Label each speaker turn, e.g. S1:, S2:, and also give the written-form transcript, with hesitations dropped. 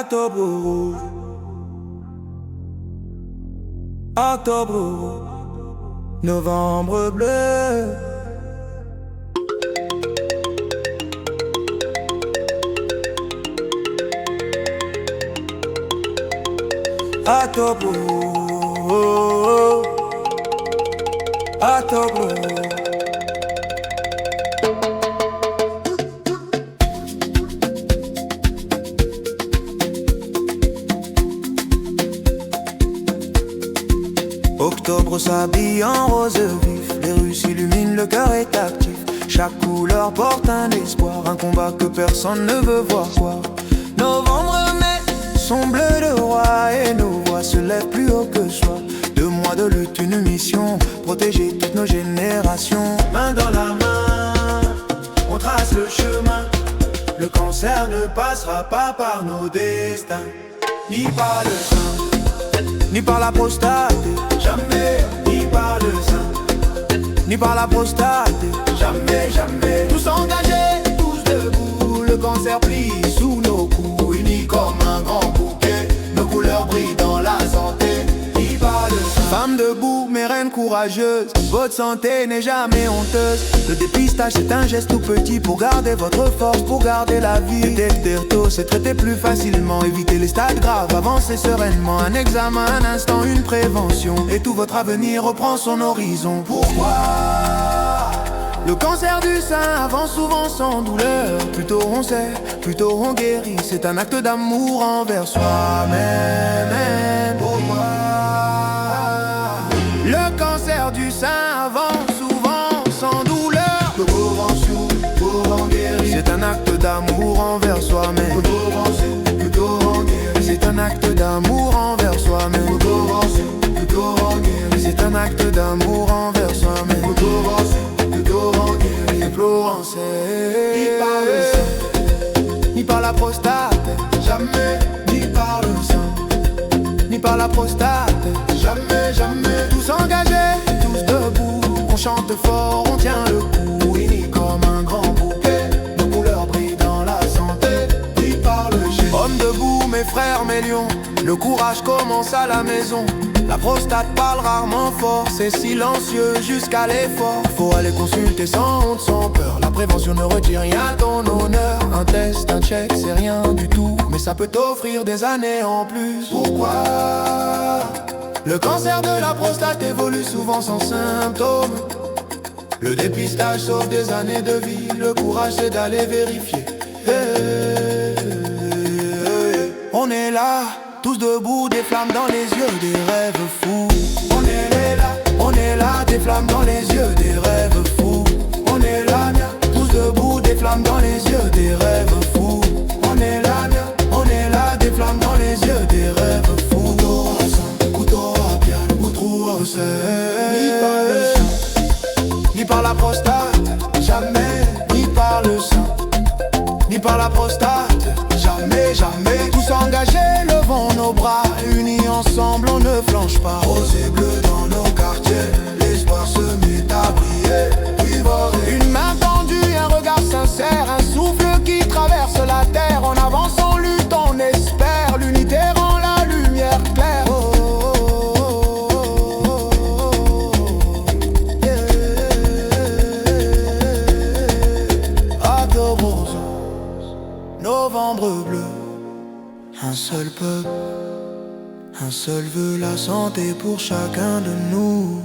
S1: Octobre rouge, octobre rouge, novembre bleu. Octobre rouge, octobre rouge. Octobre s'habille en rose vif, les rues s'illuminent, le cœur est actif. Chaque couleur porte un espoir, un combat que personne ne veut voir. Novembre, mai sont bleus de roi et nos voix se lèvent plus haut que soi. 2 mois de lutte, une mission, protéger toutes nos générations. Main dans la main, on trace le chemin. Le cancer ne passera pas par nos destins, ni par le sein, ni par la prostate. Jamais, ni par le sein, ni par la prostate. Jamais, jamais. Tous engagés, tous debout. Le cancer plie sous nos coups, unis comme un grand bouquet. Nos couleurs brillent dans la santé, ni par le sein. Femme debout, mes reines courageuses, votre santé n'est jamais honteuse. Le dépistage c'est un geste tout petit pour garder votre force, pour garder la vie. Détecter tôt, c'est traiter plus facilement, éviter les stades graves, avancer sereinement. Un examen, un instant, une prévention, et tout votre avenir reprend son horizon. Pourquoi le cancer du sein avance souvent sans douleur? Plus tôt on sait, plus tôt on guérit. C'est un acte d'amour envers soi-même. Pourquoi le cancer du sein avance souvent sans douleur? C'est un acte d'amour envers soi-même. C'est un acte d'amour envers soi-même. C'est un acte d'amour envers soi-même. Florence, ni par le sein, ni par la prostate. Jamais, ni par le sein, ni par la prostate. Jamais, jamais. Tous engagés, tous debout. On chante fort, on tient le coup. Unis comme un grand bouquet. Nos couleurs brillent dans la santé, ni par le jet. Hommes debout, mes frères, mes lions. Le courage commence à la maison. La prostate parle rarement fort, c'est silencieux jusqu'à l'effort. Faut aller consulter sans honte, sans peur. La prévention ne retire rien à ton honneur. Un test, un check, c'est rien du tout, mais ça peut t'offrir des années en plus. Pourquoi le cancer de la prostate évolue souvent sans symptômes? Le dépistage sauve des années de vie. Le courage c'est d'aller vérifier. On est là, tous debout, des flammes dans les yeux, des rêves fous. On est là, des flammes dans les yeux, des rêves fous. On est là, tous debout, des flammes dans les yeux, des rêves fous. On est là, des flammes dans les yeux, des rêves fous. Couteau à pied, couteau à sel. Ni par le sein, ni par la prostate. Jamais, ni par le sein, ni par la prostate. Jamais, jamais. Tous engagés, levons nos bras. Unis ensemble, on ne flanche pas. Rose et bleu dans nos quartiers. L'espoir se met à briller. Une main tendue, un regard sincère. Un souffle qui traverse la terre. En avance, on lutte, on espère. L'unité rend la lumière claire. Octobre rose, novembre bleu. Un seul peuple, un seul vœu, la santé pour chacun de nous.